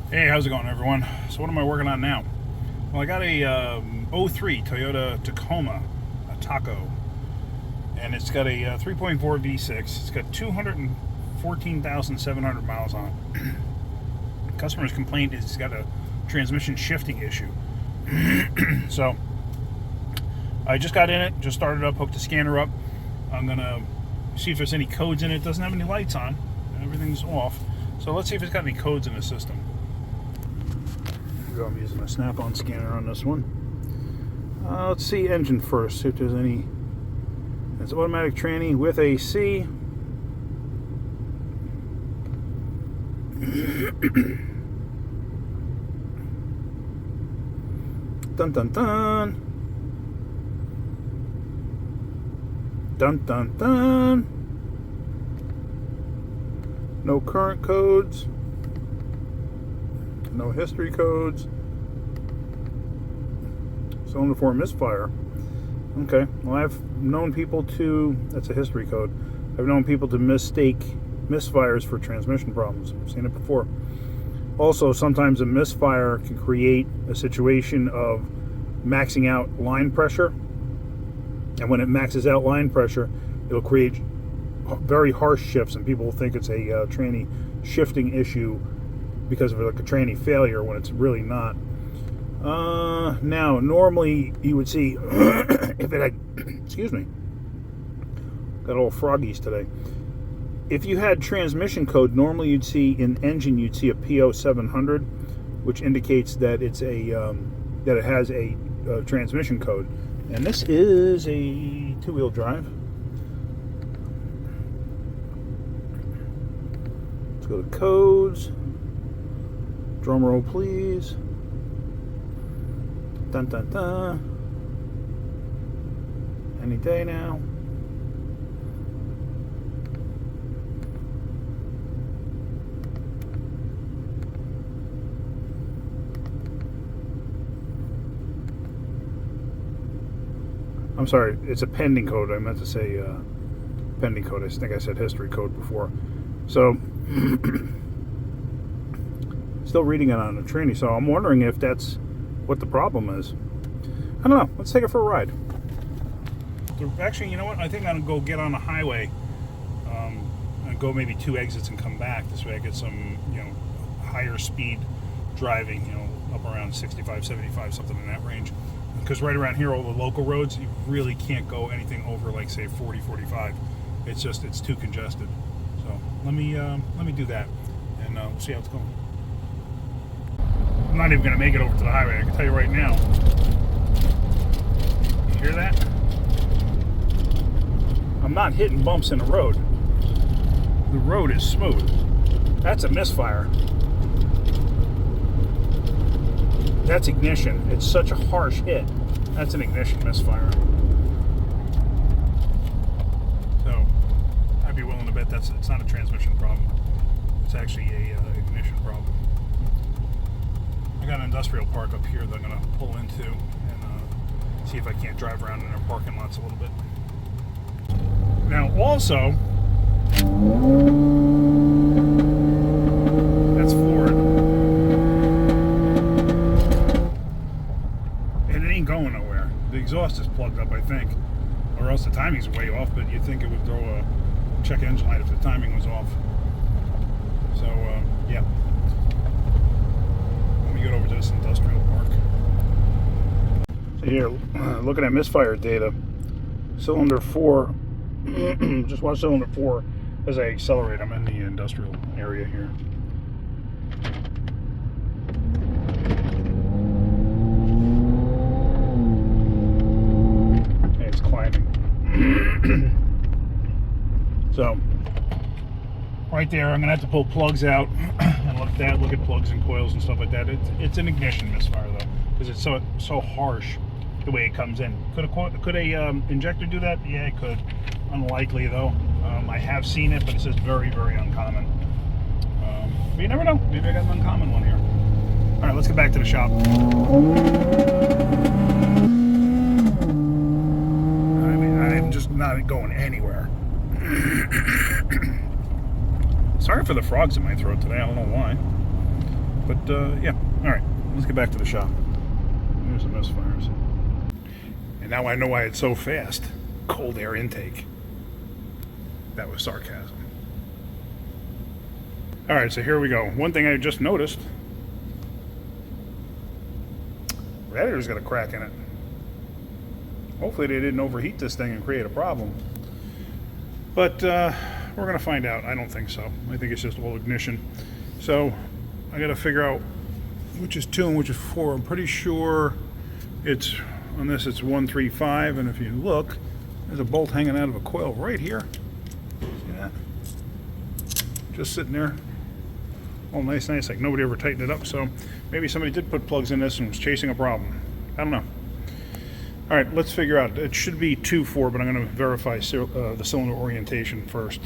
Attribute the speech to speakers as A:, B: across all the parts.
A: Hey, how's it going, everyone? So what am I working on now? Well, I got a '03 Toyota Tacoma, a Taco, and it's got a 3.4 V6. It's got 214,700 miles on it. Customer's complaint is it's got a transmission shifting issue. So I just got in it, just started up, hooked the scanner up. I'm gonna see if there's any codes in it. It doesn't have any lights on, and everything's off. So let's see if it's got any codes in the system. I'm using a snap-on scanner on this one. Let's see engine first, see if there's any. It's automatic tranny with AC. Dun dun dun. Dun dun dun. No current codes. No history codes. Cylinder 4 misfire. Okay. Well, I've known people to. That's a history code. I've known people to mistake misfires for transmission problems. I've seen it before. Also, sometimes a misfire can create a situation of maxing out line pressure. And when it maxes out line pressure, it'll create very harsh shifts, and people will think it's a tranny shifting issue because of like a tranny failure when it's really not. Now, normally you would see if it had, excuse me, got all froggies today. If you had transmission code, normally you'd see in engine you'd see a PO700, which indicates that it's a that it has a transmission code. And this is a two-wheel drive. Let's go to codes. Drum roll, please. Dun dun dun. Any day now. I'm sorry, it's a pending code. I meant to say pending code. I think I said history code before. So, still reading it on a tranny, so I'm wondering if that's what the problem is. I don't know. Let's take it for a ride. Actually, you know what? I think I'm going to go get on a highway and go maybe 2 exits and come back. This way I get some, higher speed driving, up around 65, 75, something in that range. Because right around here, all the local roads, you really can't go anything over, like, say, 40, 45. It's too congested. So let me do that, and we'll see how it's going. I'm not even going to make it over to the highway. I can tell you right now. You hear that? I'm not hitting bumps in the road. The road is smooth. That's a misfire. That's ignition. It's such a harsh hit. That's an ignition misfire. So I'd be willing to bet it's not a transmission problem. It's actually a ignition problem. I got an industrial park up here that I'm going to pull into and see if I can't drive around in their parking lots a little bit. Now, also, that's floored. And it ain't going nowhere. The exhaust is plugged up, I think. Or else the timing's way off, but you'd think it would throw a check engine light if the timing was off. So, yeah. Let me get over to this industrial park. So here, looking at misfire data, cylinder 4, just watch cylinder 4 as I accelerate. I'm in the industrial area here. Okay, it's climbing. So, right there, I'm going to have to pull plugs out and look at plugs and coils and stuff like that. It's an ignition misfire, though, because it's so harsh the way it comes in. Could a injector do that? Yeah, it could. Unlikely, though. I have seen it, but it's just very, very uncommon. But you never know. Maybe I got an uncommon one here. All right, let's get back to the shop. I'm just not going anywhere. Sorry for the frogs in my throat today. I don't know why. But yeah, all right, let's get back to the shop. Here's the misfires. And now I know why it's so fast. Cold air intake. That was sarcasm. All right, so here we go. One thing I just noticed. Radiator's got a crack in it. Hopefully they didn't overheat this thing and create a problem. But we're going to find out. I don't think so. I think it's just old ignition. So I got to figure out which is 2 and which is 4. I'm pretty sure it's, on this it's 135, and if you look, there's a bolt hanging out of a coil right here. See that? Just sitting there. All nice, like nobody ever tightened it up, so maybe somebody did put plugs in this and was chasing a problem. I don't know. All right, let's figure out. It should be 2-4, but I'm going to verify the cylinder orientation first.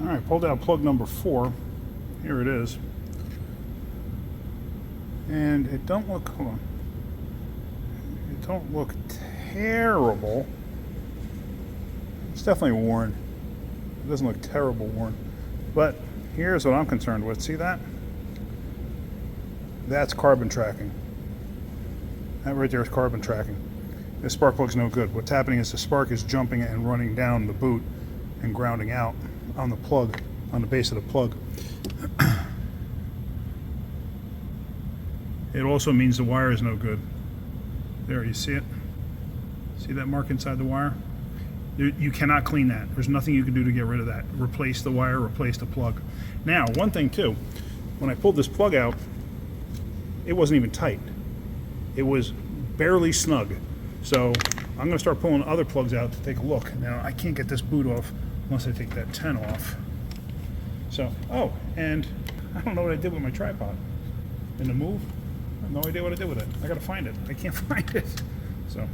A: All right, pulled out plug number 4. Here it is. And it don't look, hold on. It don't look terrible. It's definitely worn. It doesn't look terrible worn. But here's what I'm concerned with. See that? That's carbon tracking. That right there is carbon tracking. This spark plug's no good. What's happening is the spark is jumping and running down the boot and grounding out on the plug, on the base of the plug. It also means the wire is no good. There, you see it? See that mark inside the wire? You cannot clean that. There's nothing you can do to get rid of that. Replace the wire, replace the plug. Now, one thing too, when I pulled this plug out, it wasn't even tight. It was barely snug. So I'm going to start pulling other plugs out to take a look. Now, I can't get this boot off unless I take that 10 off. So, oh, and I don't know what I did with my tripod. In the move, I have no idea what I did with it. I got to find it. I can't find it. So,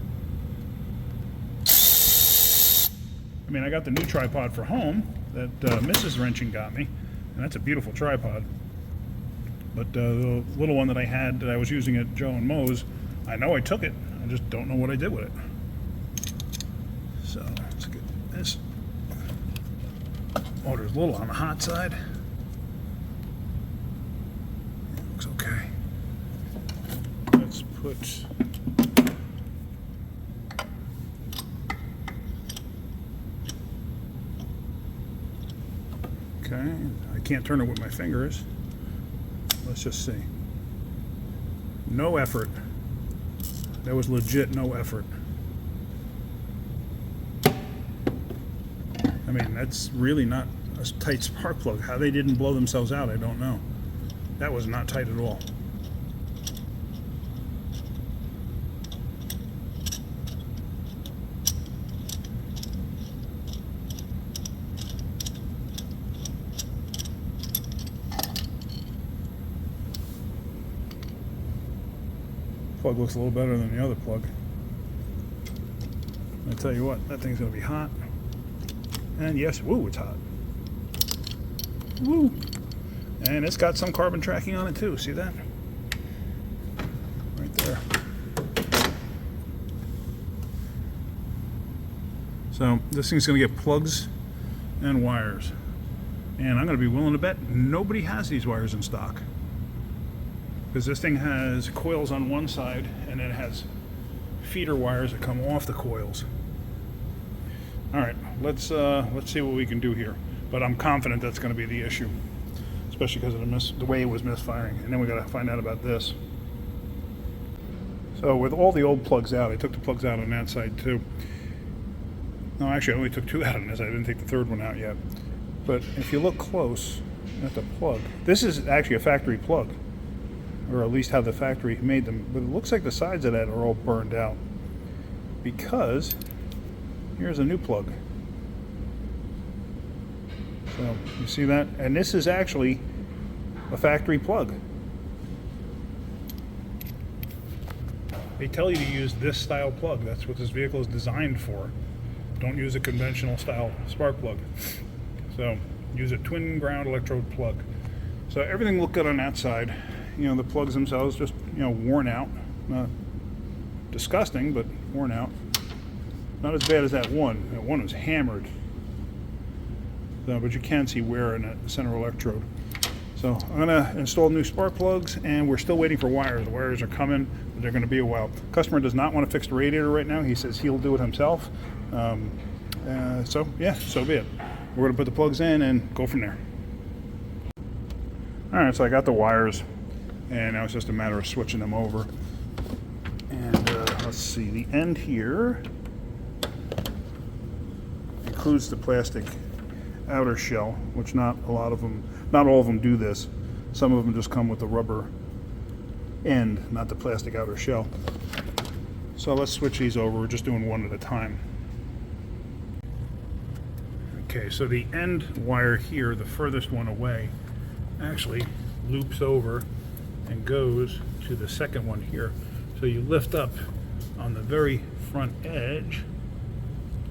A: I mean, I got the new tripod for home that Mrs. Wrenching got me, and that's a beautiful tripod. But the little one that I had that I was using at Joe and Mo's, I know I took it. I just don't know what I did with it. So let's get this. Oh, there's a little on the hot side. It looks okay. Let's put. Okay, I can't turn it with my fingers. Let's just see. No effort. That was legit no effort. I mean, that's really not a tight spark plug. How they didn't blow themselves out, I don't know. That was not tight at all. Plug looks a little better than the other plug. I tell you what, that thing's gonna be hot. And yes, woo, it's hot. Woo! And it's got some carbon tracking on it too. See that? Right there. So this thing's gonna get plugs and wires. And I'm gonna be willing to bet nobody has these wires in stock. Because this thing has coils on one side and it has feeder wires that come off the coils. All right, let's see what we can do here. But I'm confident that's going to be the issue, especially because of the way it was misfiring. And then we got to find out about this. So with all the old plugs out, I took the plugs out on that side too. No, actually, I only took 2 out on this. I didn't take the 3rd one out yet. But if you look close at the plug, this is actually a factory plug. Or at least how the factory made them. But it looks like the sides of that are all burned out. Because here's a new plug. So you see that? And this is actually a factory plug. They tell you to use this style plug. That's what this vehicle is designed for. Don't use a conventional style spark plug. So use a twin ground electrode plug. So everything looked good on that side. You know, the plugs themselves just, you know, worn out. Not disgusting, but worn out. Not as bad as that one. That one was hammered. So, but you can see wear in that center electrode. So I'm gonna install new spark plugs, and we're still waiting for wires. The wires are coming, but they're gonna be a while. Customer does not want to fix the radiator right now. He says he'll do it himself. So yeah, so be it. We're gonna put the plugs in and go from there. All right, so I got the wires, and now it's just a matter of switching them over. And let's see, the end here includes the plastic outer shell, which not all of them do this. Some of them just come with the rubber end, not the plastic outer shell. So let's switch these over. We're just doing one at a time. Okay, so the end wire here, the furthest one away, actually loops over and goes to the second one here. So you lift up on the very front edge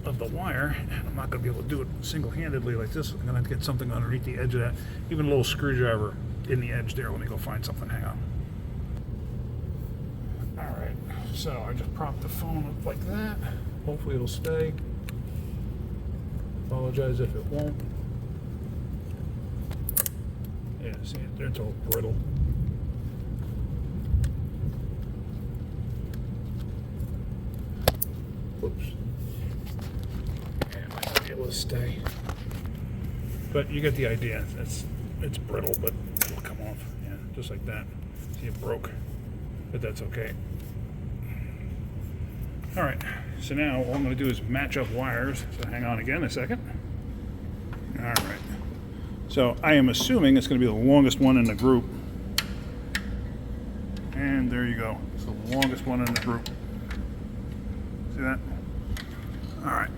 A: of the wire, and I'm not going to be able to do it single-handedly like this. I'm going to have to get something underneath the edge of that, even a little screwdriver in the edge there. Let me go find something. Hang on. All right, so I just propped the phone up like that. Hopefully it'll stay. Apologize if it won't. Yeah, see, it's all brittle. Whoops. Yeah, I might not be able to stay. But you get the idea. It's brittle, but it'll come off. Yeah, just like that. See, it broke. But that's okay. Alright, so now all I'm going to do is match up wires. So hang on again a second. Alright. So I am assuming it's going to be the longest one in the group. And there you go. It's the longest one in the group. See that? Alright.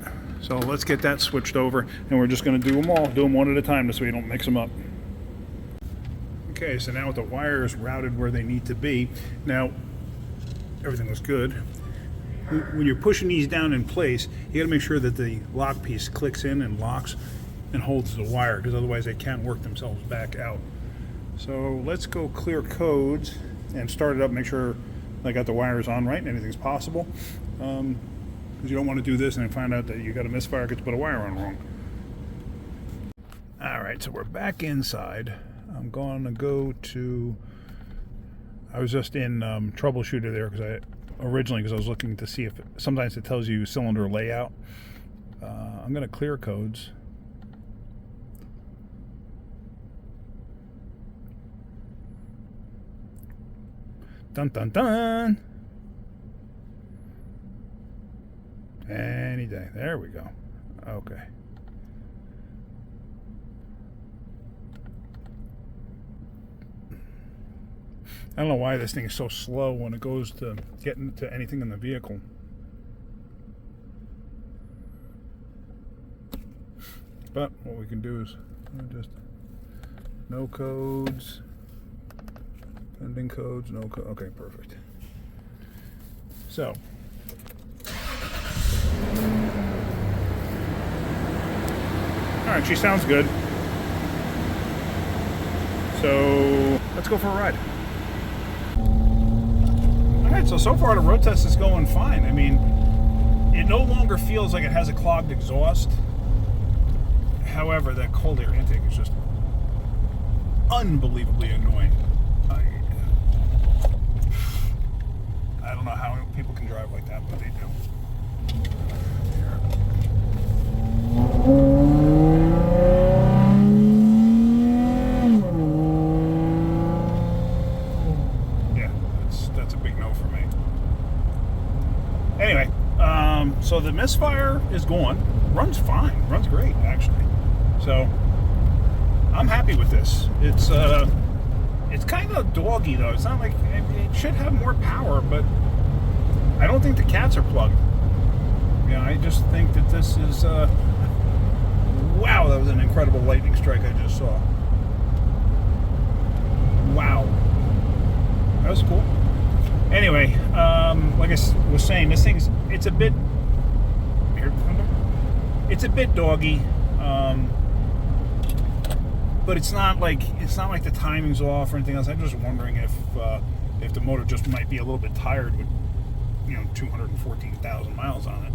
A: So let's get that switched over, and we're just going to do them all. Do them one at a time this way you don't mix them up. Okay, so now with the wires routed where they need to be, now everything looks good. When you're pushing these down in place, you got to make sure that the lock piece clicks in and locks and holds the wire, because otherwise they can't work themselves back out. So let's go clear codes and start it up, make sure I got the wires on right and anything's possible. Because you don't want to do this and then find out that you got a misfire because you put a wire on wrong. Alright, so we're back inside. I'm going to go to... I was just in Troubleshooter there because I was looking to see if sometimes it tells you cylinder layout. I'm going to clear codes. Dun dun dun! Any day. There we go. Okay. I don't know why this thing is so slow when it goes to getting to anything in the vehicle. But what we can do is just no codes, pending codes, no code. Okay, perfect. So all right, she sounds good. So let's go for a ride. Alright, so far the road test is going fine. I mean, it no longer feels like it has a clogged exhaust. However, that cold air intake is just unbelievably annoying. I don't know how people can drive like that, but they do. Anyway, so the misfire is gone. Runs fine. Runs great, actually. So I'm happy with this. It's kind of doggy though. It's not like it should have more power, but I don't think the cats are plugged. Yeah, I just think that this is wow, that was an incredible lightning strike I just saw. Wow, that was cool. Anyway, like I was saying, this thing's it's a bit doggy, but it's not like the timing's off or anything else. I'm just wondering if the motor just might be a little bit tired with 214,000 miles on it.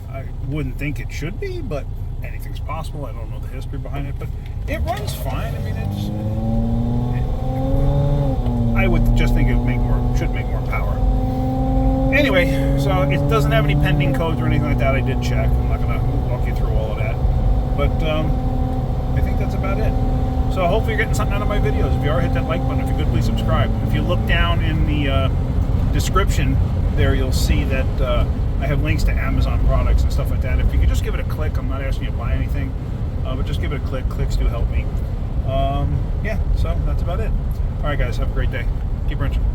A: I wouldn't think it should be, but anything's possible. I don't know the history behind it, but it runs fine. I mean, I would just think should make more power. Anyway, so it doesn't have any pending codes or anything like that. I did check. I'm not going to walk you through all of that, but I think that's about it. So hopefully you're getting something out of my videos. If you are, hit that like button. If you could, please subscribe. If you look down in the description there, you'll see that I have links to Amazon products and stuff like that. If you could just give it a click, I'm not asking you to buy anything, but just give it a click. Clicks do help me. Yeah, so that's about it. All right, guys, have a great day. Keep wrenching.